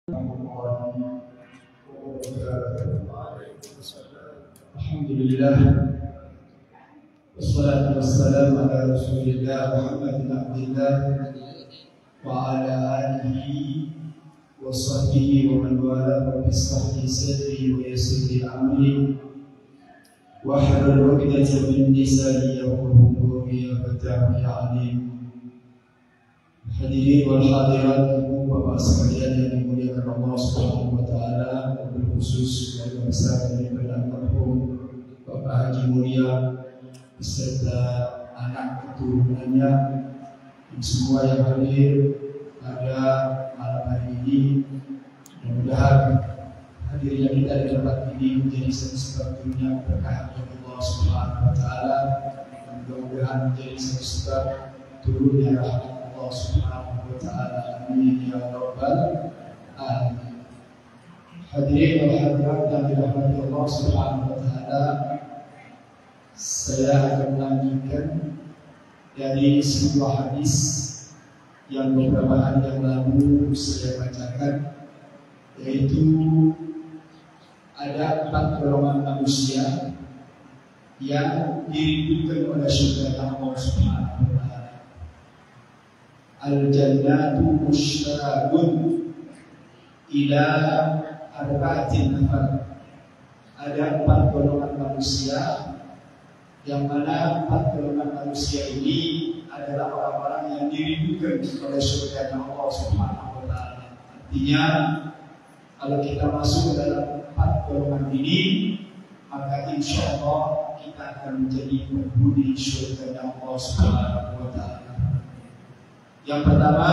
Alhamdulillah, wassalatu wassalamu ala rasulillah Muhammad bin Abdillah wa ala alihi wa sahbihi wa man wala wa bisahbihi sadri wa yassiri amri wa halul 'uqdatam min lisani yafqahu qawli wa ta'ala alim. Hadirin wal hadirat, Bapak sekalian yang dimuliakan Allah Subhanahu wa taala, wabil khusus keluarga besar daripada almarhum Bapak Haji Mulia beserta anak keturunannya dan semua yang hadir pada malam hari ini. Mudah-mudahan hadirnya kita di tempat ini menjadi sebab dunia berkah dari Allah Subhanahu wa taala, dan mudah-mudahan menjadi sebab turunnya rahmat Allah Subhanahu wa taala. Amin ya rabbal alamin. Hadirin wal hadirat yang dirahmati Allah Subhanahu wa taala, saya akan melanjutkan dari sebuah hadis yang beberapa hari yang lalu saya bacakan, yaitu ada 4 golongan manusia yang dirindukan oleh surga Allah Subhanahu wa taala. Al-jannatu musyra'un ila arba'atin nafar. Ada 4 golongan manusia, yang mana 4 golongan manusia ini adalah orang-orang yang dirindukan oleh surga Allah Subhanahu wa taala. Artinya, kalau kita masuk dalam 4 golongan ini, maka insya Allah kita akan menjadi penghuni surga Allah Subhanahu wa taala. Yang pertama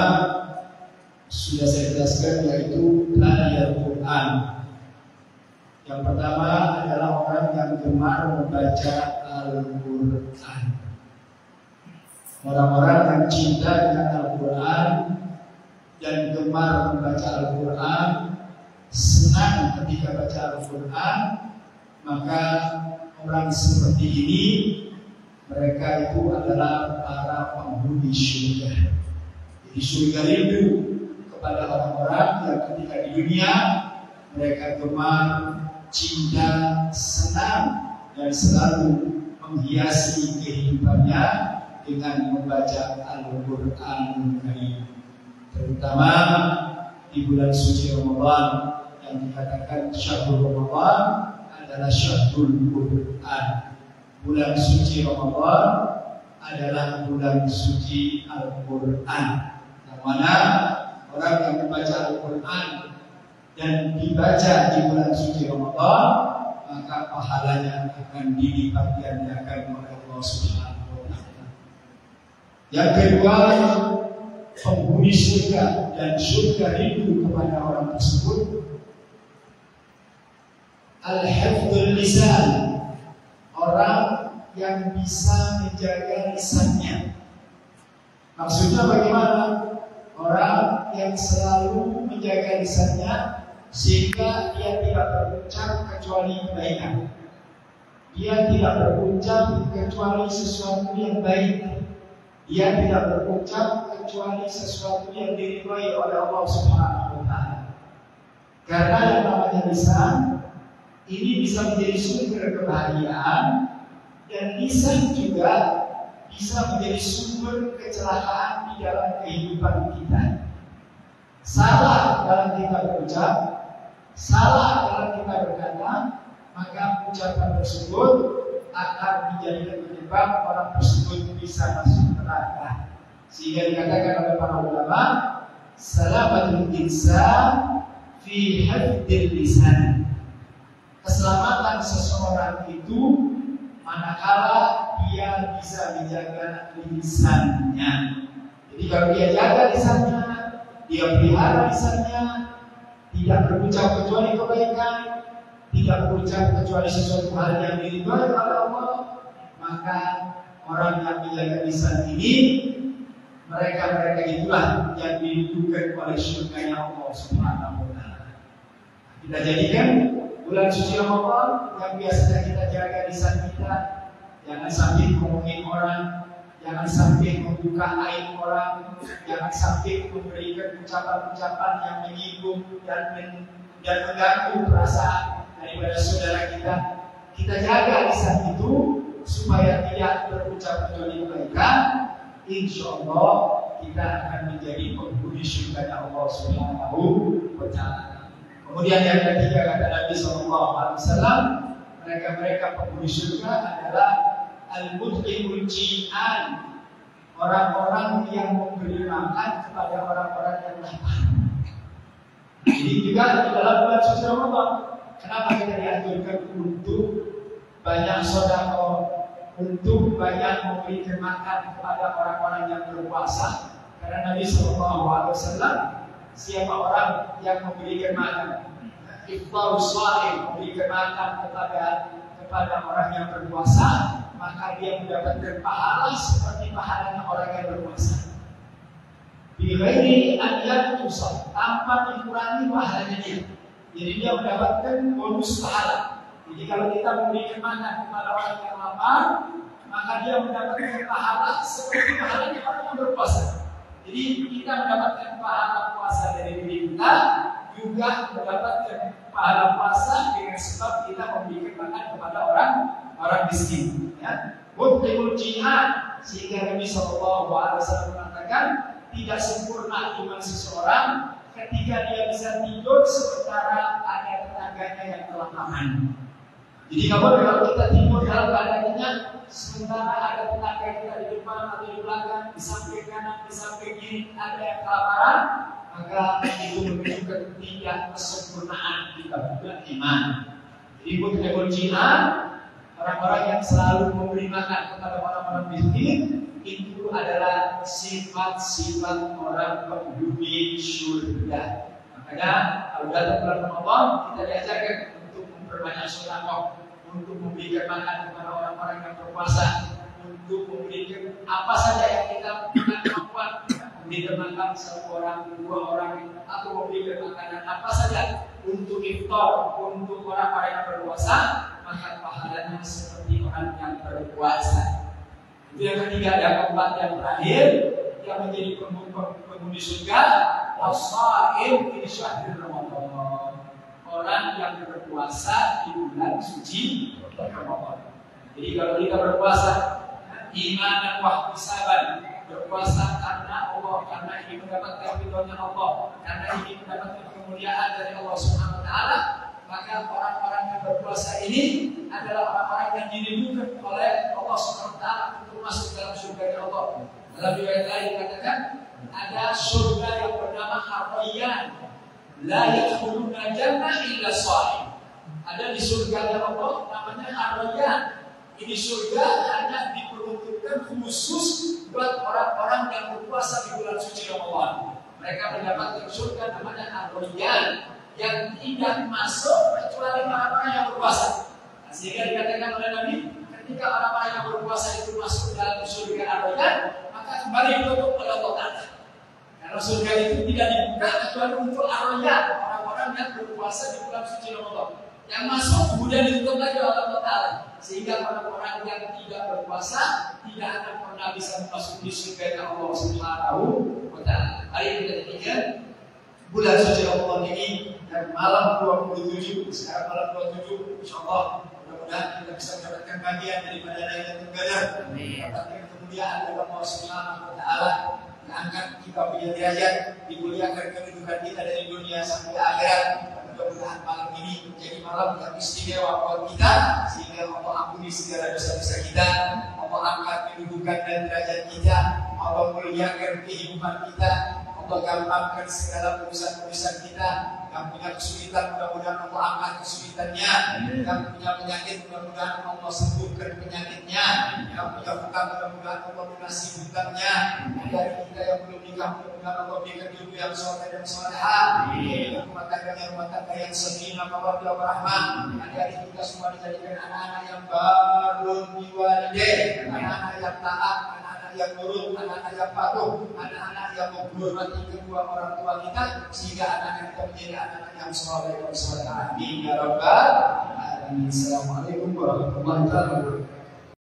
sudah saya jelaskan, yaitu qari'ul Quran. Yang pertama adalah orang yang gemar membaca Al-Quran. Orang-orang yang cinta dengan Al-Quran dan gemar membaca Al-Quran, senang ketika baca Al-Quran, maka orang seperti ini, mereka itu adalah para penghuni surga. Jadi surga rindu kepada orang-orang yang ketika di dunia mereka gemar, cinta, senang, dan selalu menghiasi kehidupannya dengan membaca Al-Quranul Karim. Terutama di bulan suci Ramadan yang dikatakan syahrul Ramadan adalah syahrul Quran. Bulan suci Ramadan adalah bulan suci Al-Quran. Mana orang yang membaca Al-Quran dan dibaca di bulan suci Ramadan, maka pahalanya akan dilipat gandakan oleh Allah Subhanahu wa taala. Yang kedua, penghuni surga dan surga rindu kepada orang tersebut, al-hifdzul lisan, orang yang bisa menjaga lisannya. Maksudnya bagaimana? Orang yang selalu menjaga lisannya sehingga dia tidak berucap kecuali kebaikan. Dia tidak berucap kecuali sesuatu yang baik. Dia tidak berucap kecuali sesuatu yang diridhai oleh Allah Subhanahu wa taala. Karena yang namanya lisan ini bisa menjadi sumber kebahagiaan, dan lisan juga bisa menjadi sumber kecelakaan di dalam kehidupan kita. Salah dalam kita berucap, salah dalam kita berkata, maka ucapan tersebut akan menjadikan penyebab orang tersebut bisa masuk neraka. Sehingga dikatakan oleh para ulama, salamatul insan fi hifdzil lisan. Keselamatan seseorang itu manakala dia bisa menjaga lisannya. Jadi kalau dia jaga lisannya, dia pelihara lisannya, tidak berucap kecuali kebaikan, tidak berucap kecuali sesuatu hal yang diridhai oleh Allah, maka orang yang menjaga lisan ini, mereka itulah yang dirindukan oleh surga Allah Subhanahu wa taala. Kita jadikan bulan suci Ramadan yang biasanya kita jaga lisan kita, jangan sampai ngomongin orang, jangan sampai membuka aib orang, jangan sampai memberikan ucapan-ucapan yang menyinggung dan mengganggu perasaan daripada saudara kita. Kita jaga lisan itu supaya tidak berucap kecuali kebaikan. Insya Allah kita akan menjadi penghuni surga Allah Subhanahu wa Ta'ala. Kemudian yang ketiga kata Nabi SAW, mereka penghuni surga adalah al-mut'imul ji'an, orang-orang yang memberi makan kepada orang-orang yang lapar. Jadi juga di dalam bulan suci Ramadan, kenapa kita dianjurkan untuk banyak sedekah, untuk banyak memberikan makan kepada orang-orang yang berpuasa? Karena Nabi SAW, siapa orang yang memberikan makan, iftarus shaim, memberikan makan kepada orang yang berpuasa, maka dia mendapatkan pahala seperti pahalanya orang yang berpuasa. Bighairi an yanqusah, tanpa dikurangi pahalanya dia. Jadi dia mendapatkan bonus pahala. Jadi kalau kita memberikan makan kepada orang yang lapar, maka dia mendapatkan pahala seperti pahalanya orang yang berpuasa. Jadi kita mendapatkan pahala puasa dari diri kita, juga mendapatkan pahala puasa dengan sebab kita memberikan makan kepada orang miskin. Ya, mut'imul jihad, sehingga Nabi SAW mengatakan tidak sempurna iman seseorang ketika dia bisa tidur sementara ada tetangganya yang telah aman. Jadi kalau kita tidur dalam keadaannya sementara ada tetangga kita di depan atau di belakang, di samping kanan, di samping kiri ada yang kelaparan, maka itu menunjukkan tidak kesempurnaan kita juga iman. Jadi mut'imul jihad, orang-orang yang selalu memberi makan kepada orang-orang miskin, itu adalah sifat-sifat orang penghuni surga. Makanya kalau datang bulan Ramadan kita diajarkan untuk memperbanyak sedekah, untuk memberikan makan kepada orang-orang yang berpuasa, untuk memberikan apa saja yang kita punya kemampuan, memberikan makan satu orang, dua orang, atau memberikan makanan apa saja untuk iftar, untuk orang-orang yang berpuasa, maka pahalanya seperti orang yang berpuasa. Itu yang ketiga. Yang keempat yang terakhir yang menjadi penghuni surga, as-shaim fi syahril Ramadan, orang yang berpuasa di bulan suci Ramadan. Jadi kalau kita berpuasa iman dan wahtisaban, berpuasa karena Allah, karena ingin mendapatkan ridhonya Allah, karena ingin mendapatkan kemuliaan dari Allah Subhanahu wa Ta'ala, maka orang-orang yang berpuasa ini adalah orang-orang yang dirindukan oleh Allah Subhanahu wa Ta'ala untuk masuk dalam surga Allah. Dalam riwayat lain dikatakan ada surga yang bernama Ar-Rayyan, la yadkhuluna jannah illa shaim. Ada di surga Allah namanya Ar-Rayyan. Ini surga hanya diperuntukkan khusus buat orang-orang yang berpuasa di bulan suci Ramadan. Mereka mendapatkan surga namanya Ar-Rayyan yang tidak masuk kecuali orang-orang yang berpuasa. Sehingga dikatakan oleh Nabi, ketika orang-orang yang berpuasa itu masuk dalam surga Ar-Rayyan, maka kembali ditutup oleh Allah Ta'ala. Karena surga itu tidak dibuka kecuali untuk Ar-Rayyan, orang-orang yang berpuasa di bulan suci Ramadan. Yang masuk kemudian ditutup lagi oleh Allah Ta'ala, sehingga orang-orang yang tidak berpuasa tidak akan pernah bisa masuk di surga Allah Subhanahu wa Ta'ala. Hari ini kita ketiga bulan suci Ramadan ini dan malam 27, sekarang malam 27, insyaallah mudah-mudahan kita bisa mendapatkan bagian daripada Lailatul Qadar, mendapatkan kemuliaan dari Allah Subhanahu wa Ta'ala, diangkat kita punya derajat, dimuliakan kedudukan kita dari dunia sampai akhirat. Mudah-mudahan malam ini menjadi malam yang istimewa buat kita, sehingga Allah ampuni segala dosa-dosa kita, Allah angkat kedudukan dan derajat kita, Allah muliakan kehidupan kita, Allah gampangkan segala urusan-urusan kita. Yang punya kesulitan, mudah-mudahan Allah angkat kesulitannya. Yang punya penyakit, mudah-mudahan Allah sembuhkan penyakitnya. Yang punya hutang, mudah-mudahan Allah lunasi hutangnya. Dari kita yang belum nikah, mudah-mudahan Allah berikan jodoh yang soleh dan solehah. Rumah tangga yang sakinah, mawaddah warahmah. Adik-adik kita semua dijadikan anak-anak yang baru diwalidain, anak-anak yang taat, yang nurut, anak-anak yang patuh, anak-anak yang menghormati kedua orang tua kita, sehingga anak-anak kita menjadi anak-anak yang soleh dan soleh. Amin ya rabbal alamin. Assalamualaikum warahmatullahi wabarakatuh.